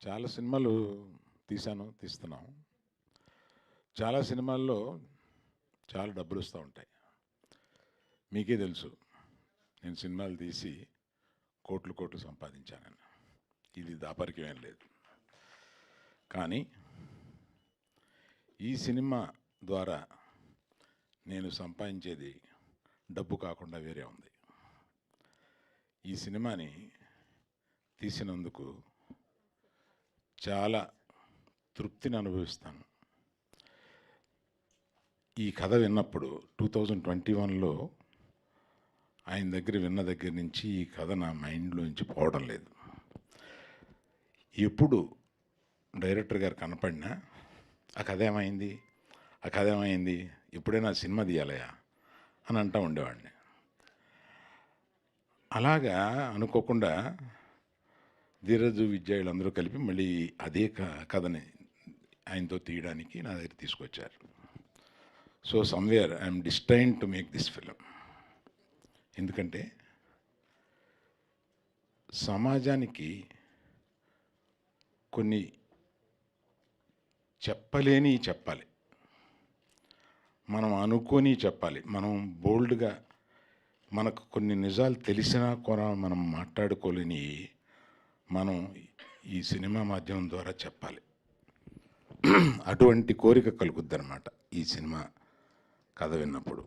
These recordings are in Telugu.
చాలా సినిమాలు తీస్తున్నాం. చాలా సినిమాల్లో చాలా డబ్బులు వస్తూ ఉంటాయి. మీకే తెలుసు, నేను సినిమాలు తీసి కోట్లు కోట్లు సంపాదించానని. ఇది దాపరికం ఏం లేదు. కానీ ఈ సినిమా ద్వారా నేను సంపాదించేది డబ్బు కాకుండా వేరే ఉంది. ఈ సినిమాని తీసినందుకు చాలా తృప్తిని అనుభవిస్తాను. ఈ కథ విన్నప్పుడు 2021లో ఆయన దగ్గర విన్న దగ్గర నుంచి ఈ కథ నా మైండ్లోంచి పోవడం లేదు. ఎప్పుడు డైరెక్టర్ గారు కనపడినా ఆ కథ ఏమైంది, ఎప్పుడైనా సినిమా తీయాలయా అని అంటూ ఉండేవాడిని. అలాగా అనుకోకుండా ధీరజు విద్యాయులందరూ కలిపి మళ్ళీ అదే కథని ఆయనతో తీయడానికి నా దగ్గర తీసుకొచ్చారు. So somewhere I'm destined to make this film. ఎందుకంటే సమాజానికి కొన్ని చెప్పాలి, మనం అనుకొని చెప్పాలి. మనం బోల్డ్గా మనకు కొన్ని నిజాలు తెలిసినా కూడా మనం మాట్లాడుకోలేని మనం ఈ సినిమా మాధ్యమం ద్వారా చెప్పాలి. అటువంటి కోరిక కలుగుద్దనమాట ఈ సినిమా కథ విన్నప్పుడు.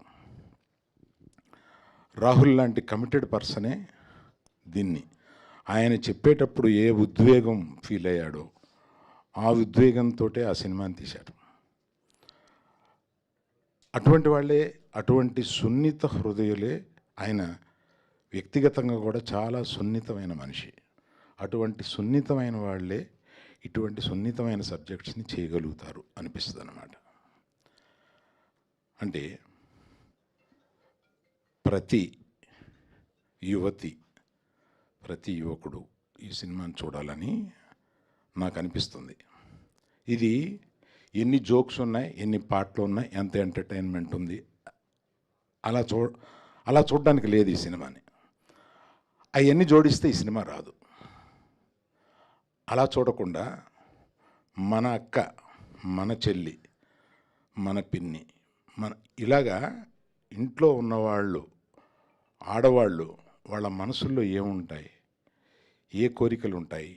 రాహుల్ లాంటి కమిటెడ్ పర్సనే దీన్ని ఆయన చెప్పేటప్పుడు ఏ ఉద్వేగం ఫీల్ అయ్యాడో ఆ ఉద్వేగంతో ఆ సినిమాని తీశారు. అటువంటి వాళ్ళే, అటువంటి సున్నిత హృదయులే ఆయన. వ్యక్తిగతంగా కూడా చాలా సున్నితమైన మనిషి. అటువంటి సున్నితమైన వాళ్ళే ఇటువంటి సున్నితమైన సబ్జెక్ట్స్ని చేయగలుగుతారు అనిపిస్తుంది అన్నమాట. అంటే ప్రతి యువతి, ప్రతి యువకుడు ఈ సినిమాని చూడాలని నాకు అనిపిస్తుంది. ఇది ఎన్ని జోక్స్ ఉన్నాయి, ఎన్ని పాటలు ఉన్నాయి, ఎంత ఎంటర్టైన్మెంట్ ఉంది, అలా చూడడానికి లేదు ఈ సినిమాని. అవన్నీ జోడిస్తే ఈ సినిమా రాదు. అలా చూడకుండా మన అక్క, మన చెల్లి, మన పిన్ని, ఇలాగా ఇంట్లో ఉన్నవాళ్ళు, ఆడవాళ్ళు, వాళ్ళ మనసుల్లో ఏముంటాయి, ఏ కోరికలు ఉంటాయి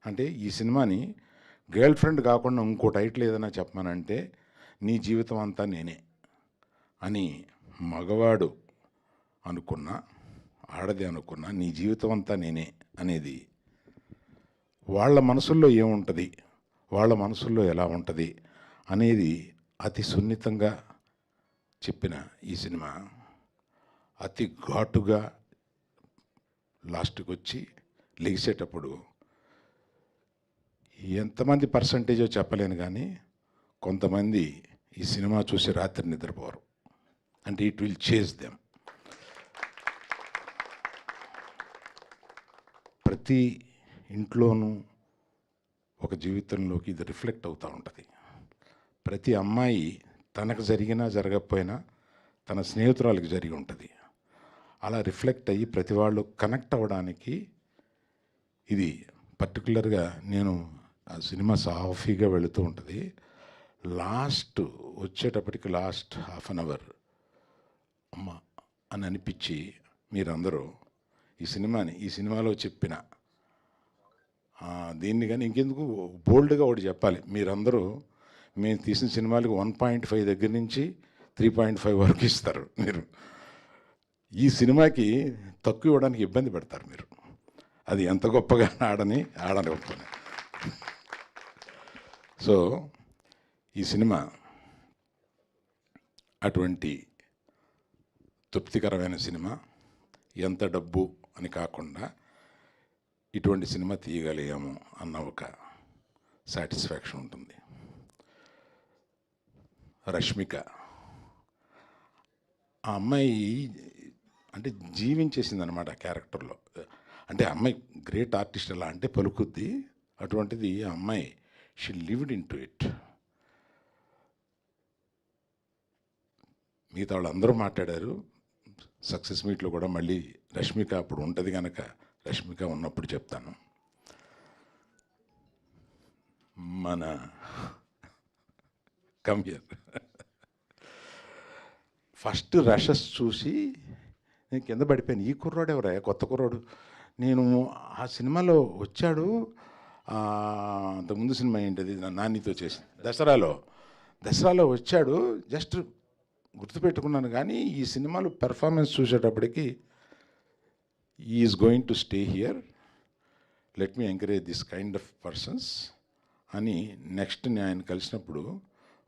అంటే ఈ సినిమాని గర్ల్ ఫ్రెండ్ కాకుండా ఇంకో టైటిల్ ఏదైనా చెప్పమనంటే నీ జీవితం అంతా నేనే అని మగవాడు అనుకున్నా, ఆడది అనుకున్నా, నీ జీవితం అంతా నేనే అనేది వాళ్ళ మనసుల్లో ఏముంటుంది, వాళ్ళ మనసుల్లో ఎలా ఉంటుంది అనేది అతి సున్నితంగా చెప్పిన ఈ సినిమా అతి ఘాటుగా లాస్ట్కి వచ్చి లెగిసేటప్పుడు ఎంతమంది పర్సంటేజో చెప్పలేను, కానీ కొంతమంది ఈ సినిమా చూసి రాత్రి నిద్రపోరు. అంటే ఇట్ విల్ చేజ్ దెమ్. ప్రతి ఇంట్లోనూ ఒక జీవితంలోకి ఇది రిఫ్లెక్ట్ అవుతూ ఉంటుంది. ప్రతి అమ్మాయి తనకు జరిగినా జరగకపోయినా తన స్నేహితురాలకి జరిగి ఉంటుంది. అలా రిఫ్లెక్ట్ అయ్యి ప్రతి వాళ్ళు కనెక్ట్ అవ్వడానికి ఇది పర్టికులర్గా. నేను ఆ సినిమా సాఫీగా వెళుతూ ఉంటుంది. లాస్ట్ వచ్చేటప్పటికి లాస్ట్ హాఫ్ అన్ అవర్ అమ్మ అని అనిపించి మీరందరూ ఈ సినిమాలో చెప్పిన దీన్ని కానీ ఇంకెందుకు బోల్డ్గా ఒకటి చెప్పాలి. మీరందరూ మేము తీసిన సినిమాలకు 1.5 దగ్గర నుంచి 3.5 వరకు ఇస్తారు. మీరు ఈ సినిమాకి తక్కువ ఇవ్వడానికి ఇబ్బంది పెడతారు మీరు. అది ఎంత గొప్పగా ఆడని గొప్పనే. సో ఈ సినిమా అటువంటి తృప్తికరమైన సినిమా. ఎంత డబ్బు అని కాకుండా ఇటువంటి సినిమా తీయగలిగాము అన్న ఒక సాటిస్ఫాక్షన్ ఉంటుంది. రష్మిక, ఆ అమ్మాయి అంటే జీవించేసింది అనమాట ఆ క్యారెక్టర్లో. అంటే అమ్మాయి గ్రేట్ ఆర్టిస్ట్ ఎలా అంటే పలుకుద్ది. అటువంటిది ఆ అమ్మాయి she lived in to it. మిగతా వాళ్ళందరూ మాట్లాడారు. సక్సెస్ మీట్లో కూడా మళ్ళీ రష్మిక అప్పుడు ఉంటుంది కనుక రష్మిక ఉన్నప్పుడు చెప్తాను. మన కమ్ హియర్. ఫస్ట్ రషెస్ చూసి నేను కింద పడిపోయాను. ఈ కుర్రాడు ఎవరా, కొత్త కుర్రాడు. నేను ఆ సినిమాలో వచ్చాడు. అంతకుముందు సినిమా ఏంటది, నానితో చేసి దసరాలో వచ్చాడు. జస్ట్ గుర్తుపెట్టుకున్నాను. కానీ ఈ సినిమాలో పెర్ఫార్మెన్స్ చూసేటప్పటికి is going to stay here, let me encourage this kind of persons అని. నెక్స్ట్ నేను ఆయన కలిసినప్పుడు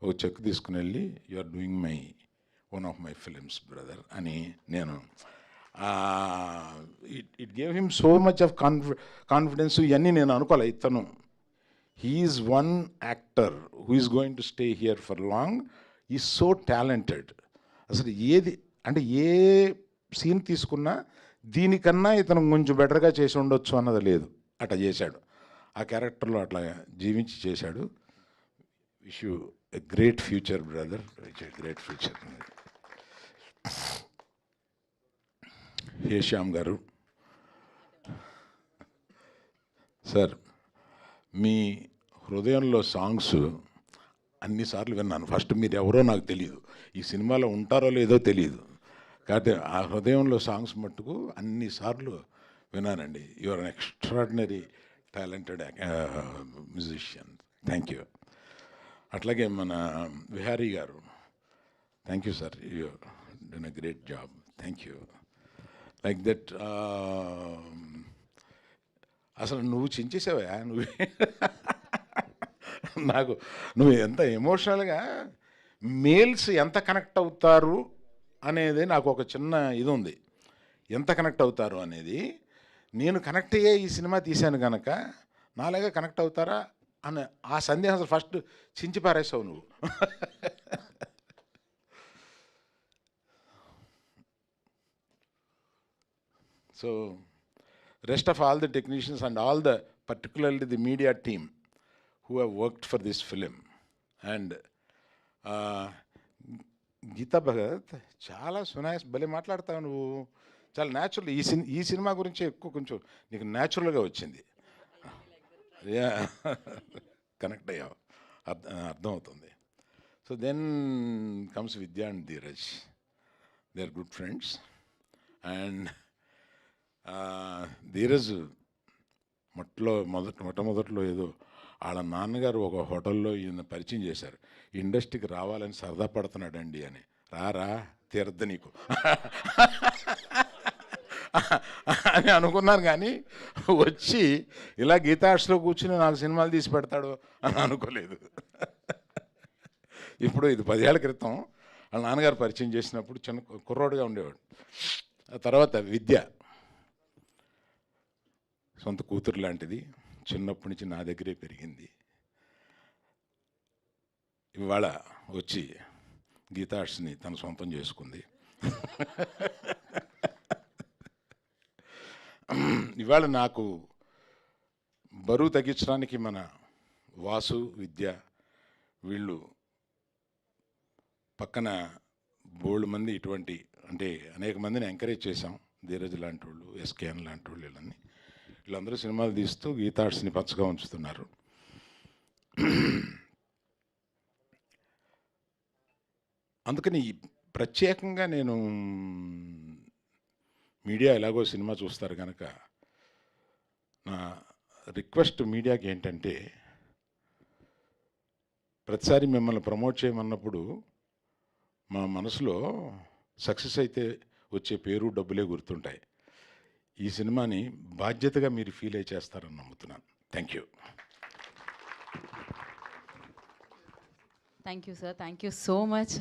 ఒక చెక్ తీసుకుని వెళ్ళి, you are doing my one of my films brother అని నేను, it gave him so much of confidence. ఇవన్నీ నేను అనుకోలే. ఇతను he is one actor who is going to stay here for long, is so talented. అసలు ఏది అంటే ఏ సీన్ తీసుకున్నా దీనికన్నా ఇతను కొంచెం బెటర్గా చేసి ఉండొచ్చు అన్నది లేదు. అట్లా చేశాడు, ఆ క్యారెక్టర్లో అట్లా జీవించి చేశాడు. Wish you a great future brother, great future. Hey Shyam గారు, సార్ మీ హృదయంలో సాంగ్స్ అన్నిసార్లు విన్నాను. ఫస్ట్ మీరు ఎవరో నాకు తెలియదు, ఈ సినిమాలో ఉంటారో లేదో తెలియదు, కాకపోతే ఆ హృదయంలో సాంగ్స్ మట్టుకు అన్నిసార్లు విన్నానండి. You are an extraordinary talented musician. Thank you. అట్లాగే మన విహారీ గారు, thank you sir, you done a great job. Thank you. Like that, అసలు నువ్వు చించేసావా నువ్వే. నాకు నువ్వు ఎంత ఎమోషనల్గా మేల్స్ ఎంత కనెక్ట్ అవుతారు అనేది నాకు ఒక చిన్న ఇది ఉంది. ఎంత కనెక్ట్ అవుతారు అనేది, నేను కనెక్ట్ అయ్యే ఈ సినిమా తీశాను కనుక నాలాగా కనెక్ట్ అవుతారా అని ఆ సందేహం అసలు ఫస్ట్ చించి పారేసావు నువ్వు. So rest of all the technicians and all the, particularly the media team who have worked for this film. And Geeta Bhagat చాలా సునాయస్, భలే మాట్లాడతావు నువ్వు, చాలా న్యాచురల్. ఈ సినిమా గురించి ఎక్కువ కొంచెం నీకు న్యాచురల్గా వచ్చింది. కనెక్ట్ అయ్యావు, అర్థమవుతుంది. So then comes Vidya and Dheeraj, they are good friends. And Dheeraj మొట్టమొదట్లో ఏదో వాళ్ళ నాన్నగారు ఒక హోటల్లో ఈయన పరిచయం చేశారు, ఇండస్ట్రీకి రావాలని సరదా పడుతున్నాడండి అని. రా తీరద్దు నీకు అని అనుకున్నాను. కానీ వచ్చి ఇలా గీతార్ట్స్లో కూర్చుని నాకు సినిమాలు తీసి పెడతాడు అని అనుకోలేదు. ఇప్పుడు ఇది 10 ఏళ్ల క్రితం వాళ్ళ నాన్నగారు పరిచయం చేసినప్పుడు చిన్న కుర్రోడుగా ఉండేవాడు. ఆ తర్వాత విద్య సొంత కూతురు లాంటిది, చిన్నప్పటి నుంచి నా దగ్గరే పెరిగింది. ఇవాళ వచ్చి గీతార్ట్స్ని తన సొంతం చేసుకుంది. ఇవాళ నాకు బరువు తగ్గించడానికి మన వాసు, విద్య వీళ్ళు పక్కన బోల్డ్ మంది ఇటువంటి, అంటే అనేక మందిని ఎంకరేజ్ చేశాం. ధీరజ్ లాంటి వాళ్ళు, ఎస్కేఎన్ లాంటి వాళ్ళు, వీళ్ళందరూ సినిమాలు తీస్తూ గీతార్ట్స్ని పచ్చగా ఉంచుతున్నారు. అందుకని ప్రత్యేకంగా నేను, మీడియా ఎలాగో సినిమా చూస్తారు కనుక నా రిక్వెస్ట్ మీడియాకి ఏంటంటే, ప్రతిసారి మిమ్మల్ని ప్రమోట్ చేయమన్నప్పుడు మా మనసులో సక్సెస్ అయితే వచ్చే పేరు, డబ్బులే గుర్తుంటాయి. ఈ సినిమాని బాధ్యతగా మీరు ఫీల్ అయి చేస్తారని నమ్ముతున్నాను. Thank you. Thank you sir, thank you so much.